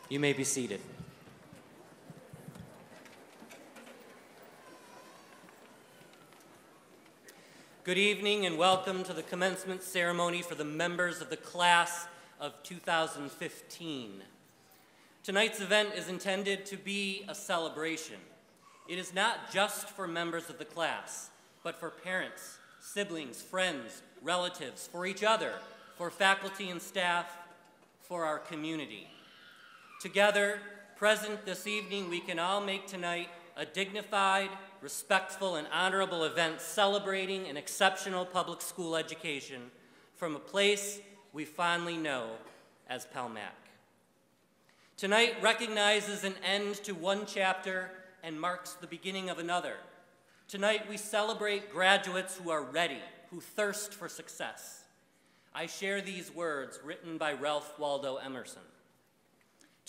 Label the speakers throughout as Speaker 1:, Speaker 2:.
Speaker 1: You may be seated. Good evening and welcome to the commencement ceremony for the members of the class of 2015. Tonight's event is intended to be a celebration. It is not just for members of the class, but for parents, siblings, friends, relatives, for each other, for faculty and staff, for our community. Together, present this evening, we can all make tonight a dignified, respectful, and honorable event celebrating an exceptional public school education from a place we fondly know as Palmac. Tonight recognizes an end to one chapter and marks the beginning of another. Tonight we celebrate graduates who are ready, who thirst for success. I share these words written by Ralph Waldo Emerson.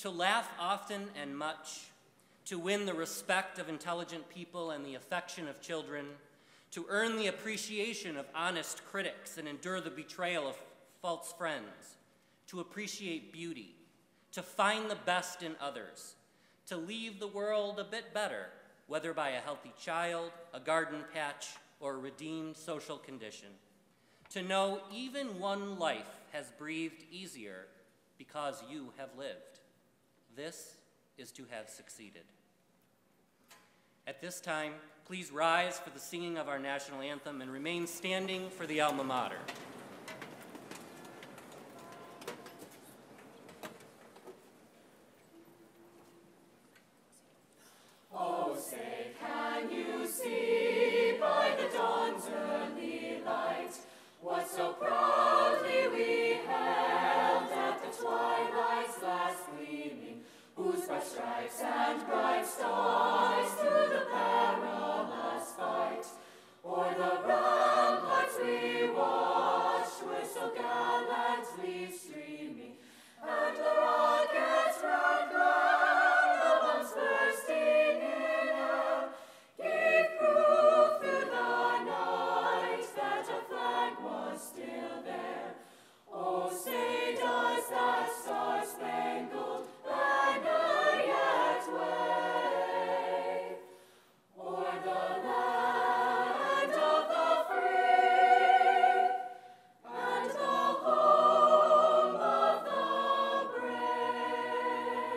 Speaker 1: To laugh often and much, to win the respect of intelligent people and the affection of children, to earn the appreciation of honest critics and endure the betrayal of false friends, to appreciate beauty, to find the best in others, to leave the world a bit better, whether by a healthy child, a garden patch, or a redeemed social condition. To know even one life has breathed easier because you have lived. This is to have succeeded. At this time, please rise for the singing of our national anthem and remain standing for the alma mater.
Speaker 2: Oh, say, can you see by the dawn's early light what so proudly we held at the twilight's last gleaming, whose bright stripes and bright stars through the perilous fight o'er the ramparts we watched were so gallantly streaming, and the rockets' red glare, the bombs bursting in air, gave proof through the night that a flag was still there. Oh, say, does that star-spangled banner yet wave o'er the land of the free and the home of the brave?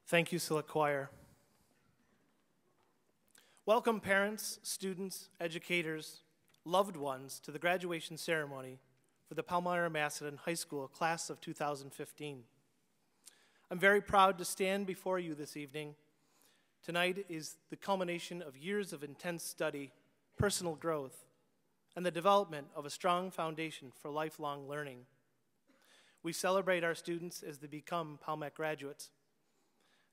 Speaker 3: Thank you, Select Choir. Welcome parents, students, educators, loved ones to the graduation ceremony for the Palmyra-Macedon High School class of 2015. I'm very proud to stand before you this evening. Tonight is the culmination of years of intense study, personal growth, and the development of a strong foundation for lifelong learning. We celebrate our students as they become Palmec graduates.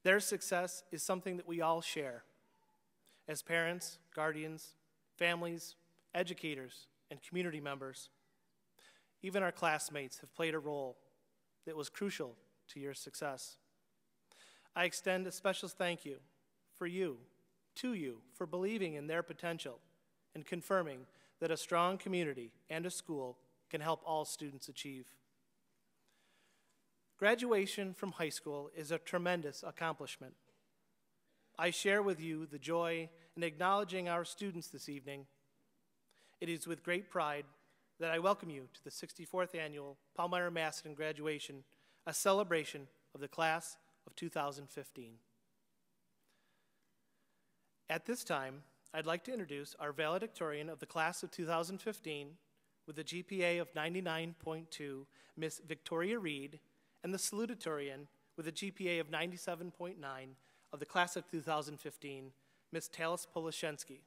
Speaker 3: Their success is something that we all share. As parents, guardians, families, educators, and community members, even our classmates have played a role that was crucial to your success. I extend a special thank you to you, for believing in their potential and confirming that a strong community and a school can help all students achieve. Graduation from high school is a tremendous accomplishment. I share with you the joy in acknowledging our students this evening. It is with great pride that I welcome you to the 64th Annual Palmyra-Macedon Graduation, a celebration of the class of 2015. At this time, I'd like to introduce our valedictorian of the class of 2015 with a GPA of 99.2, Miss Victoria Reed, and the salutatorian with a GPA of 97.9 of the class of 2015, Ms. Talis Polashensky.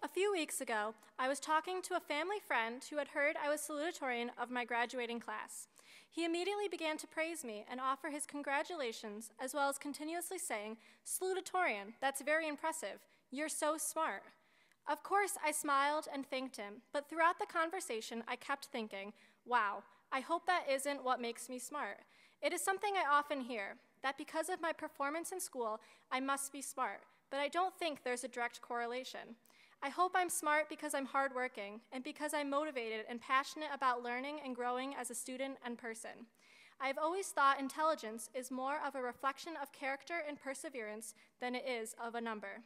Speaker 4: A few weeks ago, I was talking to a family friend who had heard I was salutatorian of my graduating class. He immediately began to praise me and offer his congratulations, as well as continuously saying, "Salutatorian, that's very impressive. You're so smart." Of course, I smiled and thanked him, but throughout the conversation, I kept thinking, wow, I hope that isn't what makes me smart. It is something I often hear, that because of my performance in school, I must be smart, but I don't think there's a direct correlation. I hope I'm smart because I'm hardworking and because I'm motivated and passionate about learning and growing as a student and person. I've always thought intelligence is more of a reflection of character and perseverance than it is of a number.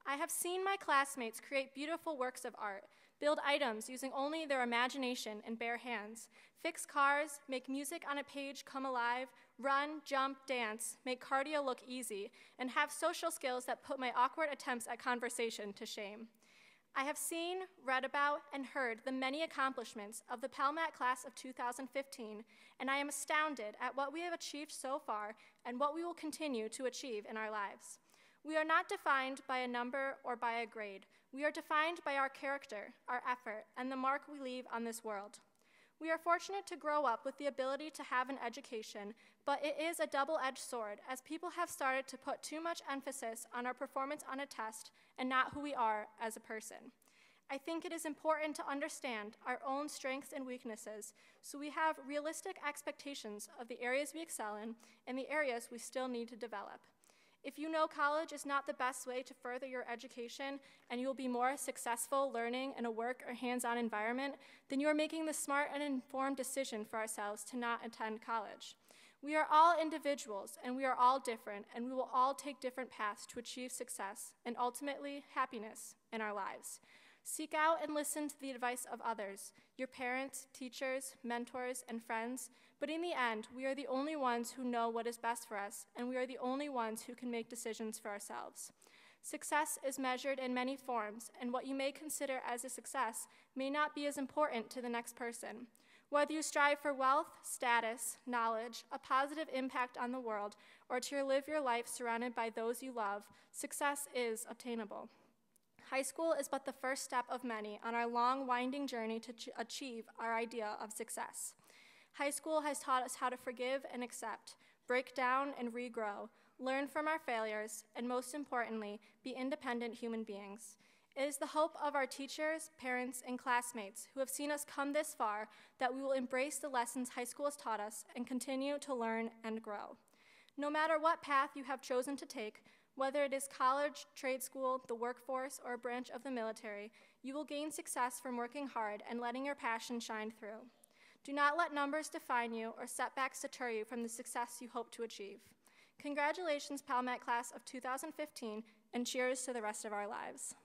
Speaker 4: I have seen my classmates create beautiful works of art, build items using only their imagination and bare hands, fix cars, make music on a page come alive, run, jump, dance, make cardio look easy, and have social skills that put my awkward attempts at conversation to shame. I have seen, read about, and heard the many accomplishments of the Palmat class of 2015, and I am astounded at what we have achieved so far and what we will continue to achieve in our lives. We are not defined by a number or by a grade. We are defined by our character, our effort, and the mark we leave on this world. We are fortunate to grow up with the ability to have an education, but it is a double-edged sword as people have started to put too much emphasis on our performance on a test and not who we are as a person. I think it is important to understand our own strengths and weaknesses so we have realistic expectations of the areas we excel in and the areas we still need to develop. If you know college is not the best way to further your education and you will be more successful learning in a work or hands-on environment, then you are making the smart and informed decision for ourselves to not attend college. We are all individuals and we are all different, and we will all take different paths to achieve success and ultimately happiness in our lives. Seek out and listen to the advice of others, your parents, teachers, mentors, and friends, but in the end, we are the only ones who know what is best for us, and we are the only ones who can make decisions for ourselves. Success is measured in many forms, and what you may consider as a success may not be as important to the next person. Whether you strive for wealth, status, knowledge, a positive impact on the world, or to live your life surrounded by those you love, success is obtainable. High school is but the first step of many on our long, winding journey to achieve our idea of success. High school has taught us how to forgive and accept, break down and regrow, learn from our failures, and most importantly, be independent human beings. It is the hope of our teachers, parents, and classmates who have seen us come this far that we will embrace the lessons high school has taught us and continue to learn and grow. No matter what path you have chosen to take, whether it is college, trade school, the workforce, or a branch of the military, you will gain success from working hard and letting your passion shine through. Do not let numbers define you or setbacks deter you from the success you hope to achieve. Congratulations, Palmet class of 2015, and cheers to the rest of our lives.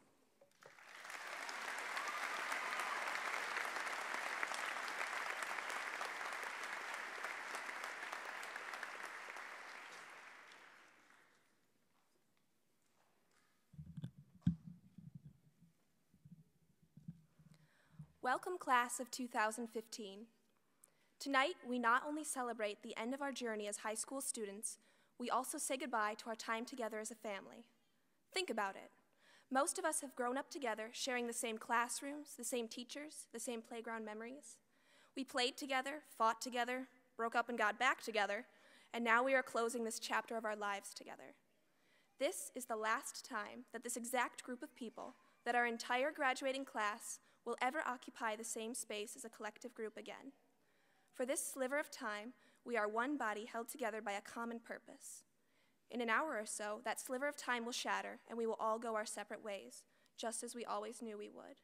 Speaker 5: Welcome, class of 2015. Tonight, we not only celebrate the end of our journey as high school students, we also say goodbye to our time together as a family. Think about it. Most of us have grown up together, sharing the same classrooms, the same teachers, the same playground memories. We played together, fought together, broke up and got back together, and now we are closing this chapter of our lives together. This is the last time that this exact group of people, that our entire graduating class, will ever occupy the same space as a collective group again. For this sliver of time, we are one body held together by a common purpose. In an hour or so, that sliver of time will shatter, and we will all go our separate ways, just as we always knew we would.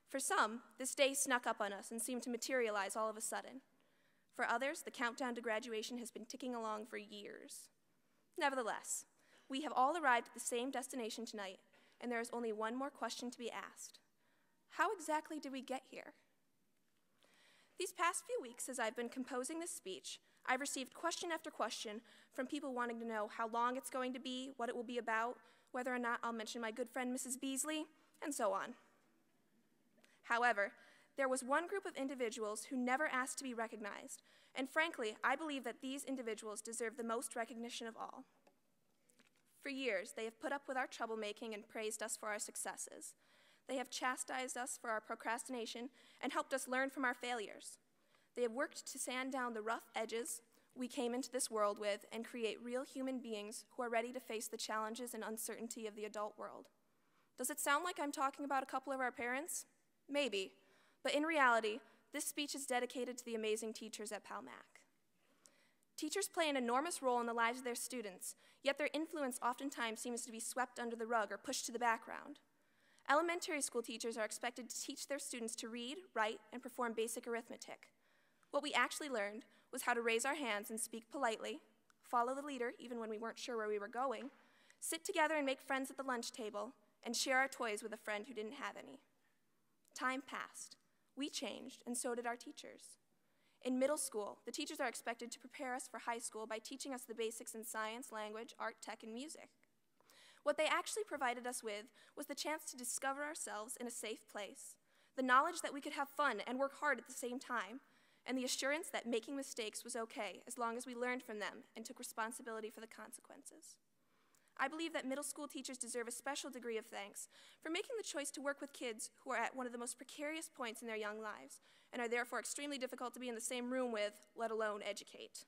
Speaker 5: For some, this day snuck up on us and seemed to materialize all of a sudden. For others, the countdown to graduation has been ticking along for years. Nevertheless, we have all arrived at the same destination tonight, and there is only one more question to be asked. How exactly did we get here? These past few weeks, as I've been composing this speech, I've received question after question from people wanting to know how long it's going to be, what it will be about, whether or not I'll mention my good friend Mrs. Beasley, and so on. However, there was one group of individuals who never asked to be recognized, and frankly, I believe that these individuals deserve the most recognition of all. For years, they have put up with our troublemaking and praised us for our successes. They have chastised us for our procrastination and helped us learn from our failures. They have worked to sand down the rough edges we came into this world with and create real human beings who are ready to face the challenges and uncertainty of the adult world. Does it sound like I'm talking about a couple of our parents? Maybe, but in reality, this speech is dedicated to the amazing teachers at Palmac. Teachers play an enormous role in the lives of their students, yet their influence oftentimes seems to be swept under the rug or pushed to the background. Elementary school teachers are expected to teach their students to read, write, and perform basic arithmetic. What we actually learned was how to raise our hands and speak politely, follow the leader even when we weren't sure where we were going, sit together and make friends at the lunch table, and share our toys with a friend who didn't have any. Time passed. We changed, and so did our teachers. In middle school, the teachers are expected to prepare us for high school by teaching us the basics in science, language, art, tech, and music. What they actually provided us with was the chance to discover ourselves in a safe place, the knowledge that we could have fun and work hard at the same time, and the assurance that making mistakes was okay as long as we learned from them and took responsibility for the consequences. I believe that middle school teachers deserve a special degree of thanks for making the choice to work with kids who are at one of the most precarious points in their young lives and are therefore extremely difficult to be in the same room with, let alone educate.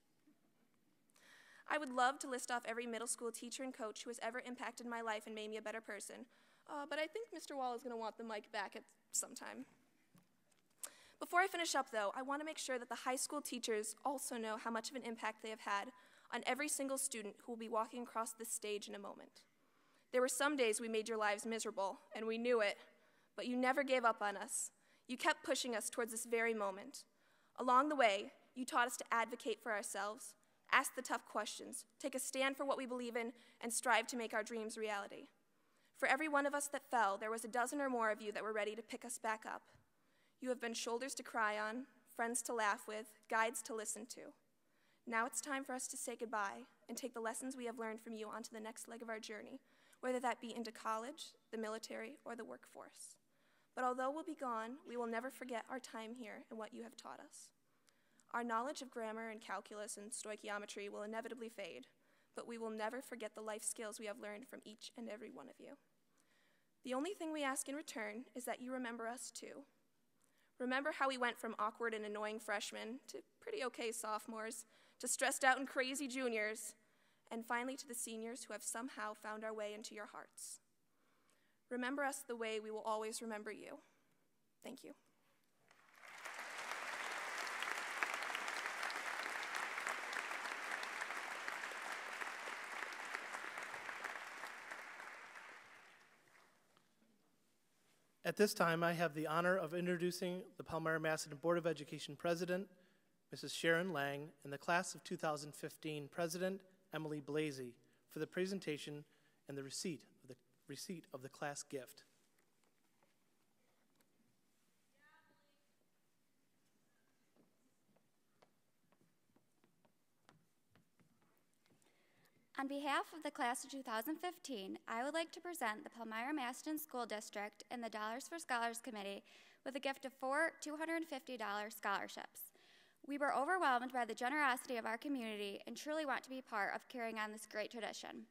Speaker 5: I would love to list off every middle school teacher and coach who has ever impacted my life and made me a better person, but I think Mr. Wall is going to want the mic back at some time. Before I finish up, though, I want to make sure that the high school teachers also know how much of an impact they have had on every single student who will be walking across this stage in a moment. There were some days we made your lives miserable, and we knew it, but you never gave up on us. You kept pushing us towards this very moment. Along the way, you taught us to advocate for ourselves, ask the tough questions, take a stand for what we believe in, and strive to make our dreams reality. For every one of us that fell, there was a dozen or more of you that were ready to pick us back up. You have been shoulders to cry on, friends to laugh with, guides to listen to. Now it's time for us to say goodbye and take the lessons we have learned from you onto the next leg of our journey, whether that be into college, the military, or the workforce. But although we'll be gone, we will never forget our time here and what you have taught us. Our knowledge of grammar and calculus and stoichiometry will inevitably fade, but we will never forget the life skills we have learned from each and every one of you. The only thing we ask in return is that you remember us too. Remember how we went from awkward and annoying freshmen to pretty okay sophomores, to stressed out and crazy juniors, and finally to the seniors who have somehow found our way into your hearts. Remember us the way we will always remember you. Thank you.
Speaker 3: At this time, I have the honor of introducing the Palmyra-Macedon Board of Education President, Mrs. Sharon Lang, and the Class of 2015 President, Emily Blasey, for the presentation and the receipt of the class gift.
Speaker 6: On behalf of the class of 2015, I would like to present the Palmyra-Macedon School District and the Dollars for Scholars Committee with a gift of 4 $250 scholarships. We were overwhelmed by the generosity of our community and truly want to be part of carrying on this great tradition.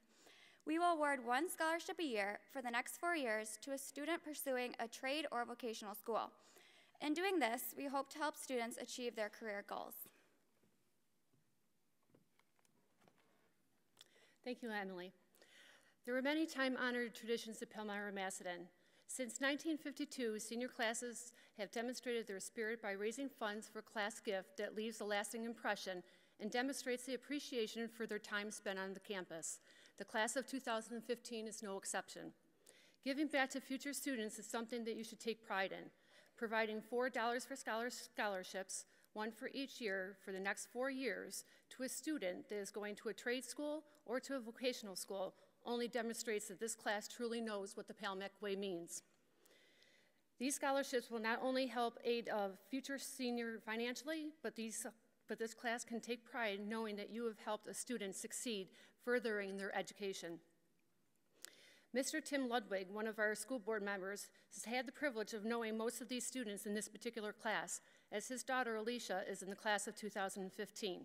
Speaker 6: We will award 1 scholarship a year for the next 4 years to a student pursuing a trade or vocational school. In doing this, we hope to help students achieve their career goals.
Speaker 7: Thank you, Emily. There are many time-honored traditions at Palmyra-Macedon. Since 1952, senior classes have demonstrated their spirit by raising funds for a class gift that leaves a lasting impression and demonstrates the appreciation for their time spent on the campus. The class of 2015 is no exception. Giving back to future students is something that you should take pride in. Providing $4 for scholarships, 1 for each year for the next 4 years, to a student that is going to a trade school or to a vocational school only demonstrates that this class truly knows what the PALMEC way means. These scholarships will not only help aid a future senior financially, but this class can take pride in knowing that you have helped a student succeed furthering their education. Mr. Tim Ludwig, one of our school board members, has had the privilege of knowing most of these students in this particular class, as his daughter Alicia is in the class of 2015.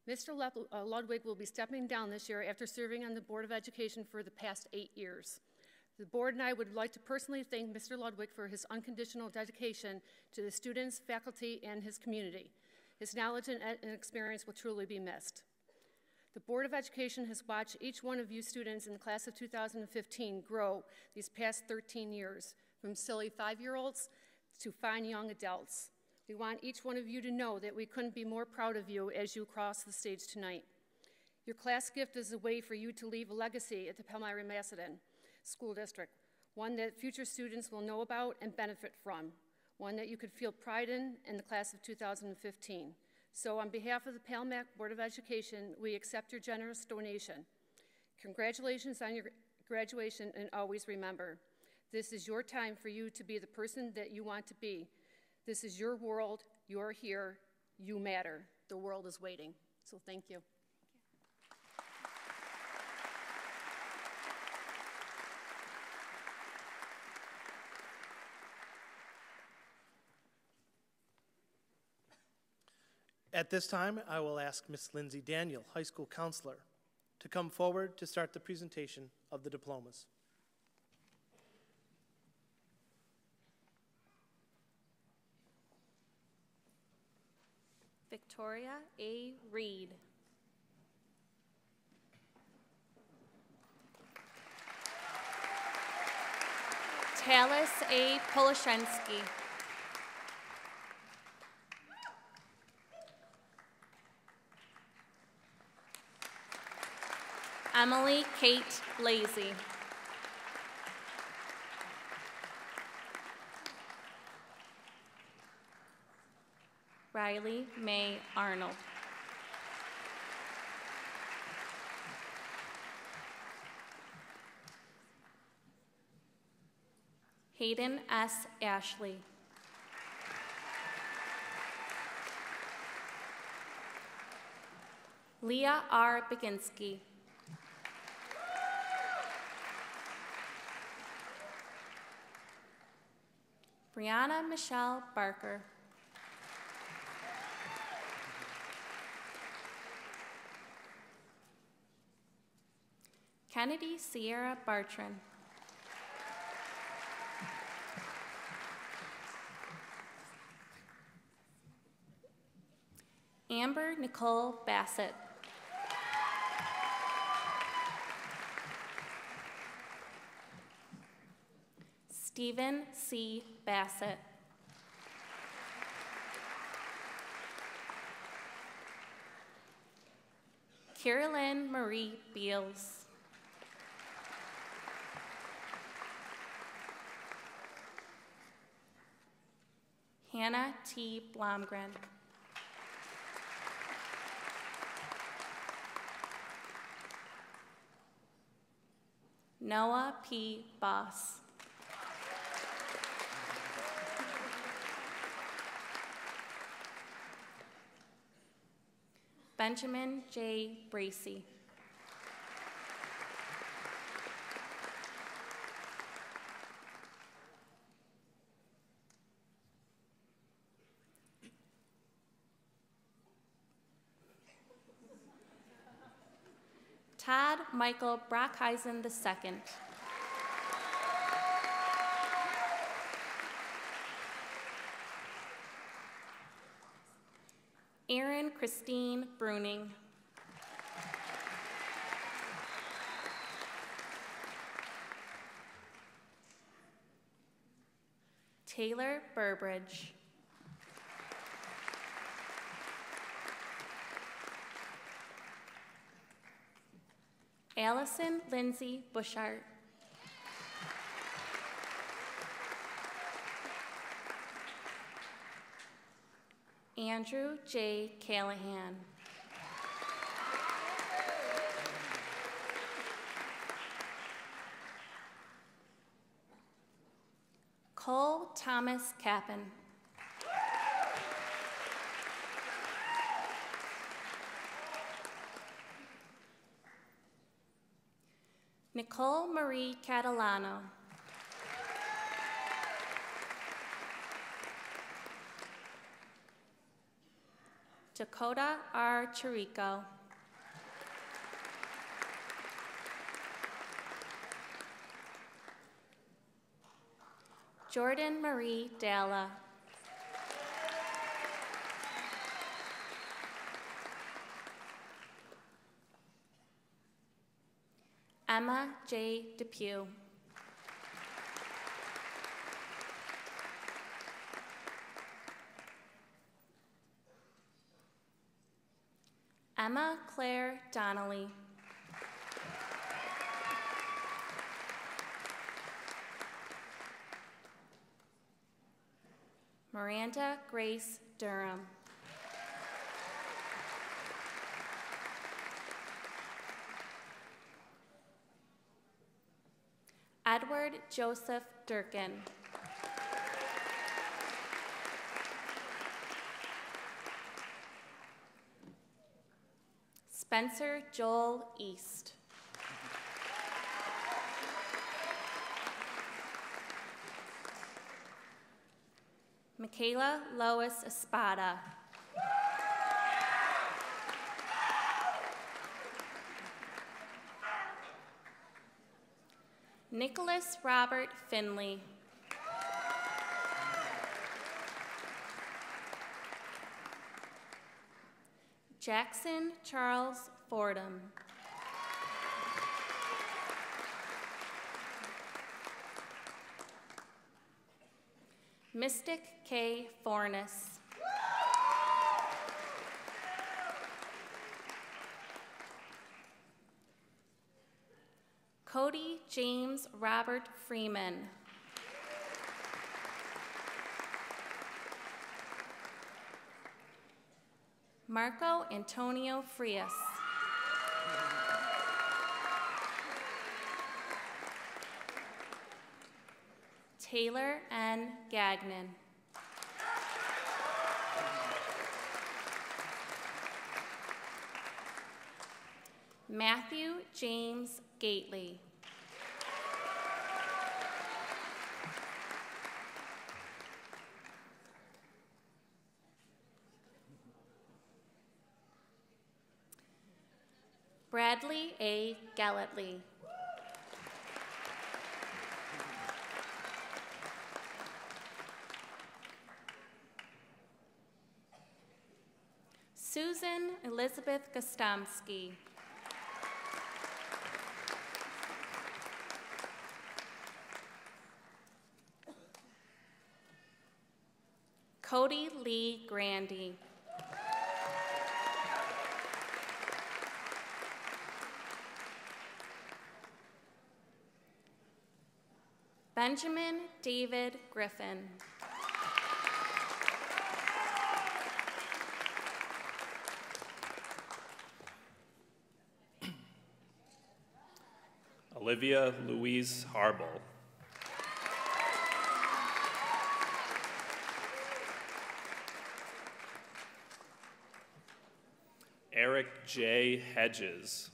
Speaker 7: Mr. Ludwig will be stepping down this year after serving on the Board of Education for the past 8 years. The board and I would like to personally thank Mr. Ludwig for his unconditional dedication to the students, faculty, and his community. His knowledge and experience will truly be missed. The Board of Education has watched each one of you students in the class of 2015 grow these past 13 years, from silly 5-year-olds to fine young adults. We want each one of you to know that we couldn't be more proud of you as you cross the stage tonight. Your class gift is a way for you to leave a legacy at the Palmyra-Macedon School District, one that future students will know about and benefit from, one that you could feel pride in the class of 2015. So on behalf of the PALMEC Board of Education, we accept your generous donation. Congratulations on your graduation, and always remember, this is your time for you to be the person that you want to be. This is your world, you're here, you matter. The world is waiting. So thank you.
Speaker 3: At this time, I will ask Ms. Lindsay Daniel, high school counselor, to come forward to start the presentation of the diplomas.
Speaker 8: Victoria A. Reed. Talis A. Poloshenski. Emily Kate Lazy. Riley May Arnold. Hayden S. Ashley. Leah R. Baginski. Brianna Michelle Barker. Kennedy Sierra Bartran. Amber Nicole Bassett. Stephen C. Bassett. Carolyn Marie Beals. Hannah T. Blomgren. Noah P. Boss. Benjamin J. Bracey. Todd Michael Brockheisen II. Erin Christine Bruning. Taylor Burbridge. Allison Lindsay Bushart. Andrew J. Callahan. Cole Thomas Cappan. Nicole Marie Catalano. Dakota R. Chirico. Jordan Marie Dalla. Emma J. Depew. Emma Claire Donnelly. Miranda Grace Durham. Edward Joseph Durkin. Spencer Joel East. Michaela Lois Espada. Nicholas Robert Finley. Jackson Charles Fordham. Mystic K. Fornes. Cody James Robert Freeman. Marco Antonio Frias. Taylor N. Gagnon. Matthew James Gately. Bradley A. Galletley. Susan Elizabeth Gostomski. Cody Lee Grandy. Benjamin David Griffin.
Speaker 9: Olivia Louise Harble. Eric J. Hedges.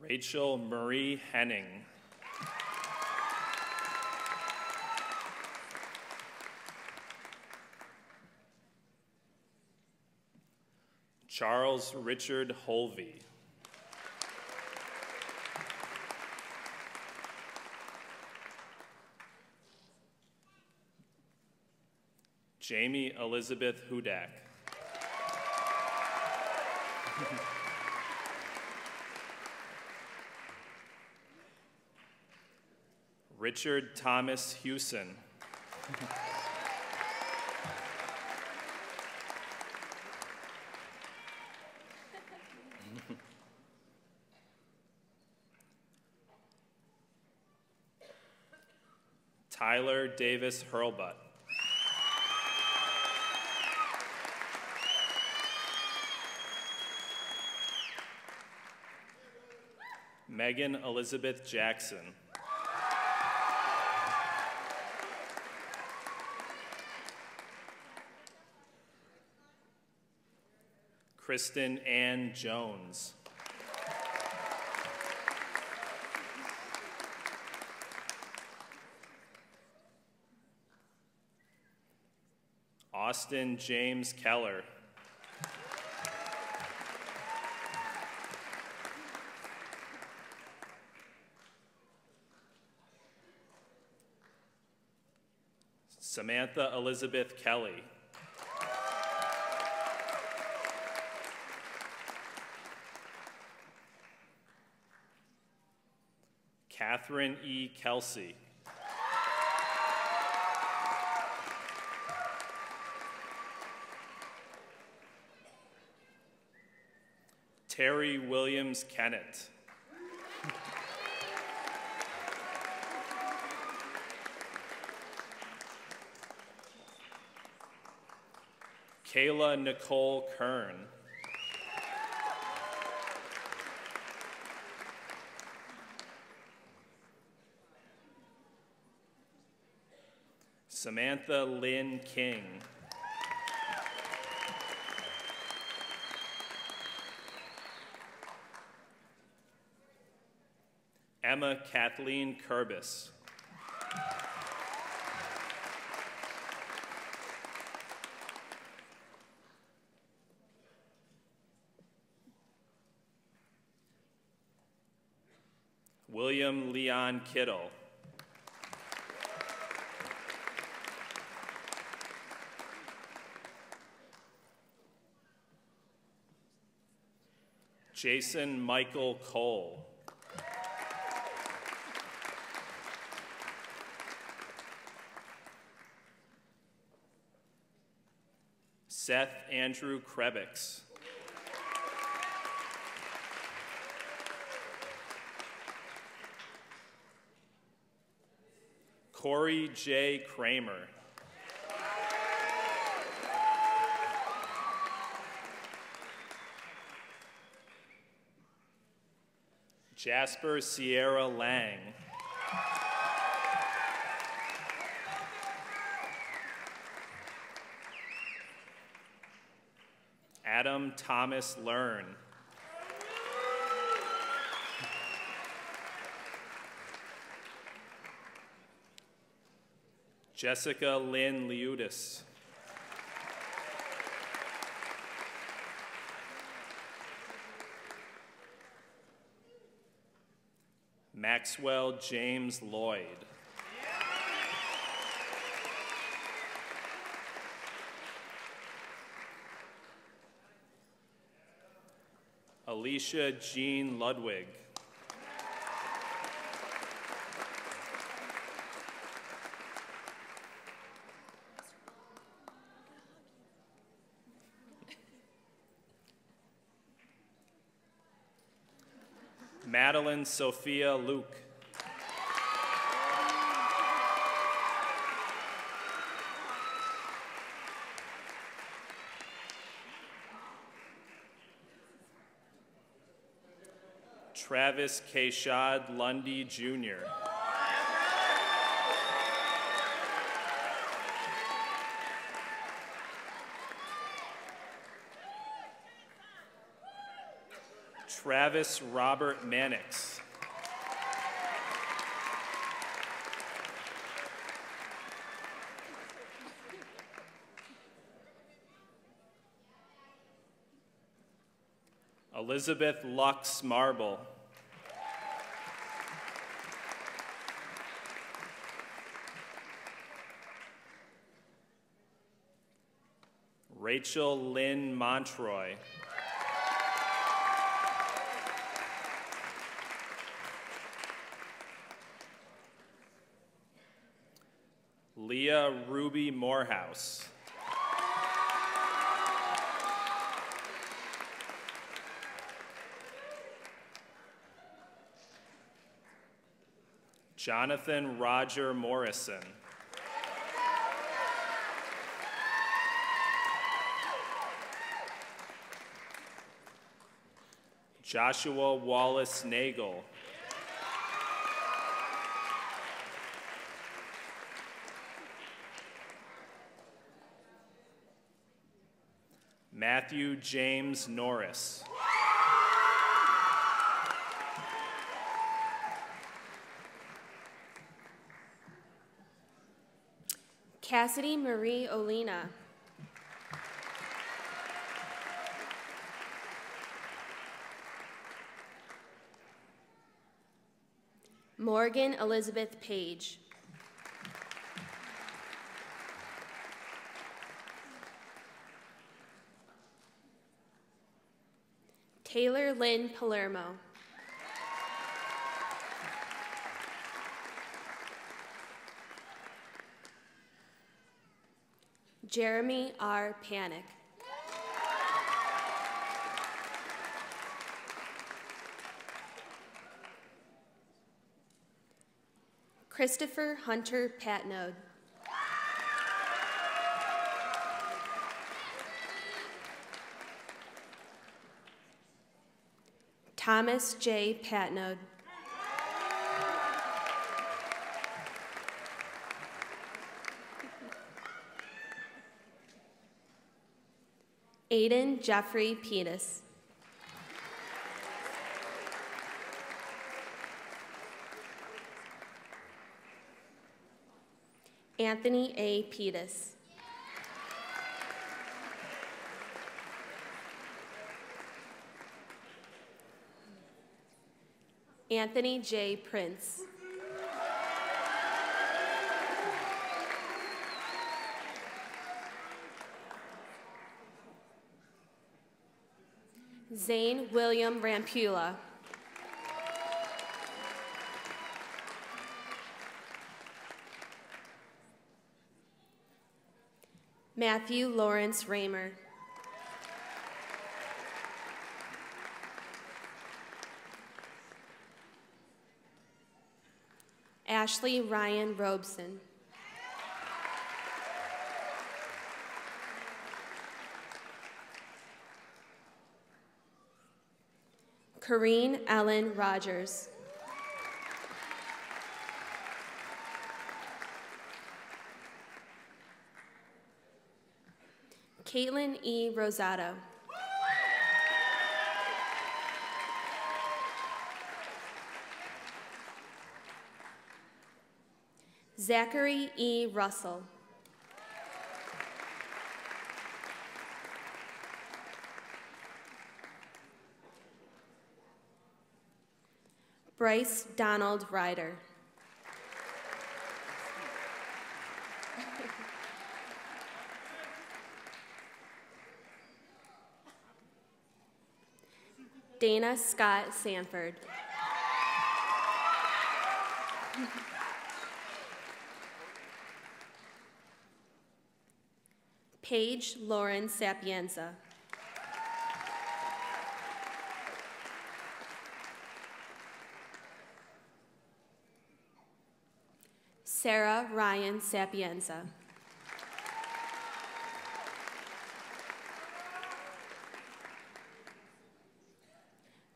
Speaker 9: Rachel Marie Henning. Charles Richard Holvey. Jamie Elizabeth Hudak. Richard Thomas Hewson. Tyler Davis Hurlbutt. Megan Elizabeth Jackson. Kristen Ann Jones. Austin James Keller. Samantha Elizabeth Kelly. Catherine E. Kelsey. Terry Williams Kennett. Kayla Nicole Kern. Samantha Lynn King. Emma Kathleen Kurbis. William Leon Kittle. Jason Michael Cole. Seth Andrew Krebix. Corey J. Kramer. Jasper Sierra Lang. Adam Thomas Learn. Jessica Lynn Liudis. Maxwell James Lloyd. Alicia Jean Ludwig. Madeline Sophia Luke. Travis Keshad Lundy, Jr. Travis Robert Mannix. Elizabeth Lux Marble. Rachel Lynn Montroy. Leah Ruby Morehouse. Jonathan Roger Morrison. Joshua Wallace Nagel. Matthew James Norris.
Speaker 10: Cassidy Marie Olina. Morgan Elizabeth Page. Taylor Lynn Palermo. Jeremy R. Panic. Christopher Hunter Patnode. Thomas J. Patnode. Aiden Jeffrey Pettis. Anthony A. Pettis. Anthony J. Prince. Zane William Rampula. Matthew Lawrence Raymer. Ashley Ryan Robeson. Corrine Ellen Rogers. Caitlin E. Rosato. Zachary E. Russell. Bryce Donald Ryder. Dana Scott Sanford. Paige Lauren Sapienza. Sarah Ryan Sapienza.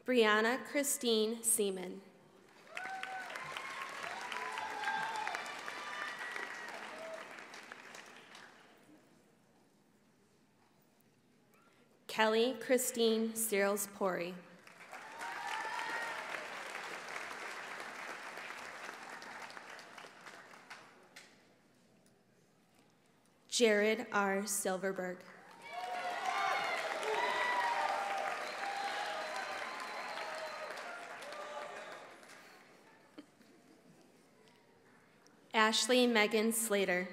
Speaker 10: Brianna Christine Seaman. Kelly Christine Searles-Pori. Jared R. Silverberg. Ashley Megan Slater.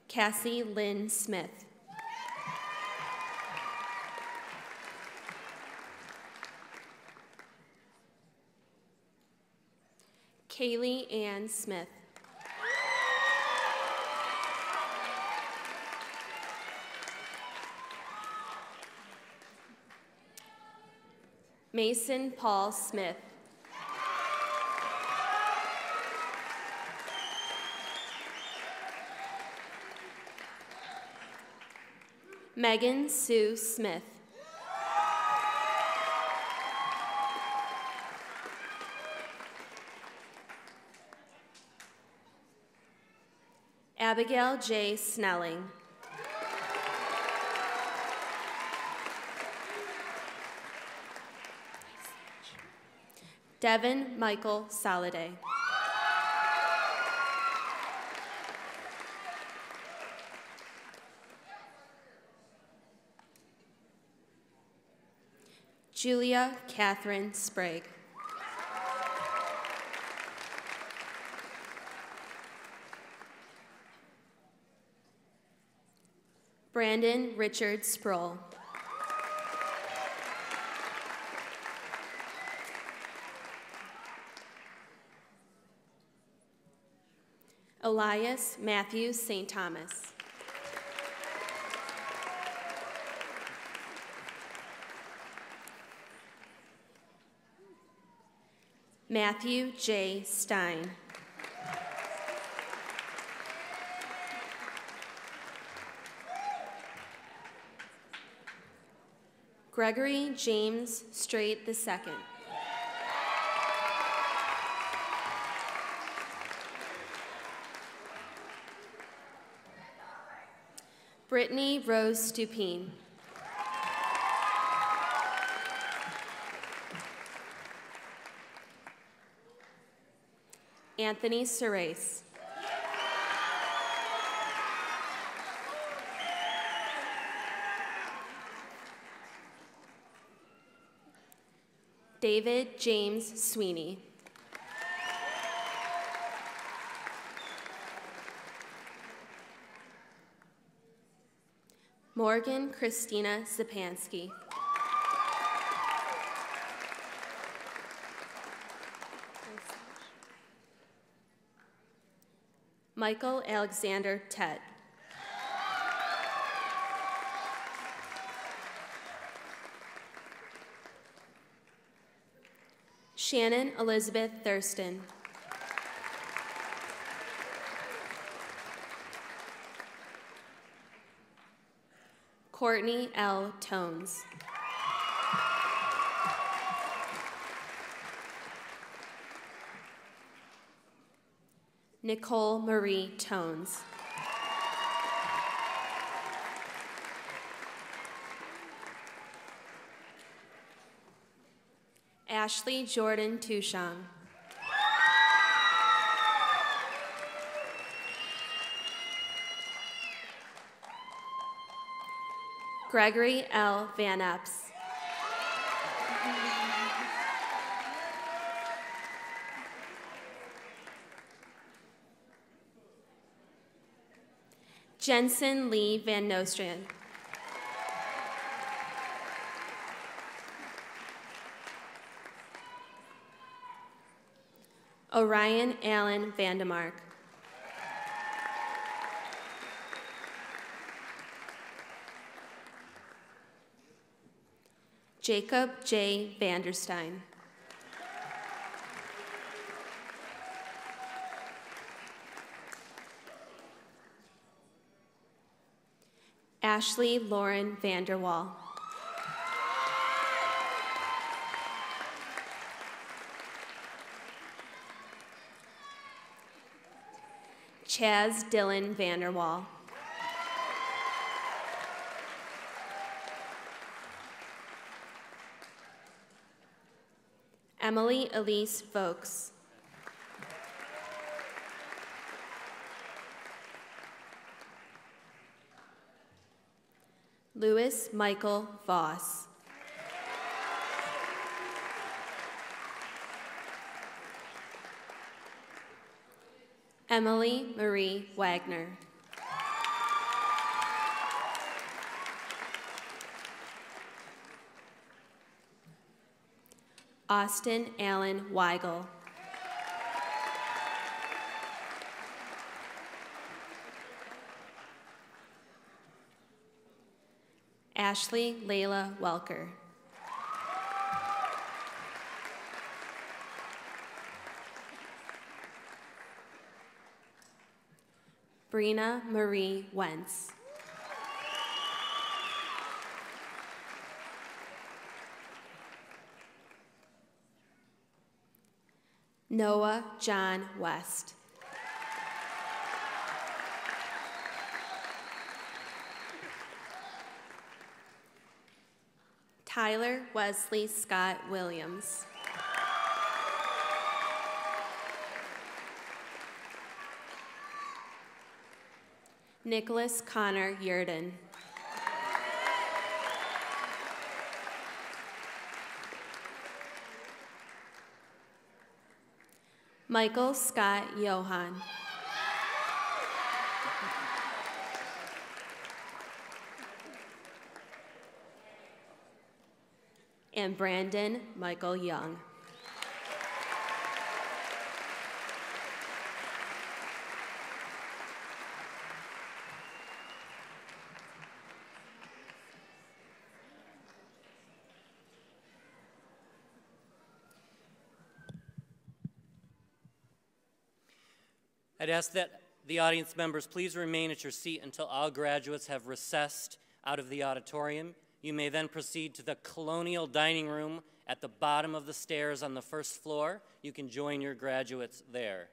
Speaker 10: Cassie Lynn Smith. Kaylee Ann Smith. Mason Paul Smith. Megan Sue Smith. Abigail J. Snelling. Devin Michael Soliday. Julia Catherine Sprague. Brandon Richard Sproul. Elias Matthew St. Thomas. Matthew J. Stein. Gregory James Strait II. Brittany Rose Stupine. Anthony Serace. David James Sweeney. Morgan Christina Zapansky. Michael Alexander Tett. Shannon Elizabeth Thurston. Courtney L. Tones. Nicole Marie Tones. Ashley Jordan Tushang. Gregory L. Van Epps. Jensen Lee Van Nostrand. Orion Allen Vandemark. Jacob J. Vanderstein. Ashley Lauren Vanderwall. Chaz Dylan Vanderwall. Emily Elise Vokes. Louis Michael Voss. Emily Marie Wagner. Austin Allen Weigel. Ashley Layla Welker. Brina Marie Wentz. Noah John West. Tyler Wesley Scott Williams. Nicholas Connor Yurden. Michael Scott Johan. And Brandon Michael Young.
Speaker 1: I'd ask that the audience members please remain at your seat until all graduates have recessed out of the auditorium. You may then proceed to the colonial dining room at the bottom of the stairs on the first floor. You can join your graduates there.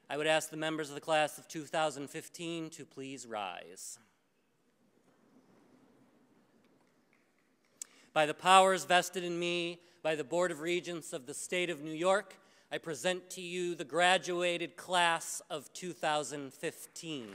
Speaker 1: I would ask the members of the class of 2015 to please rise. By the powers vested in me by the Board of Regents of the State of New York, I present to you the graduated class of 2015.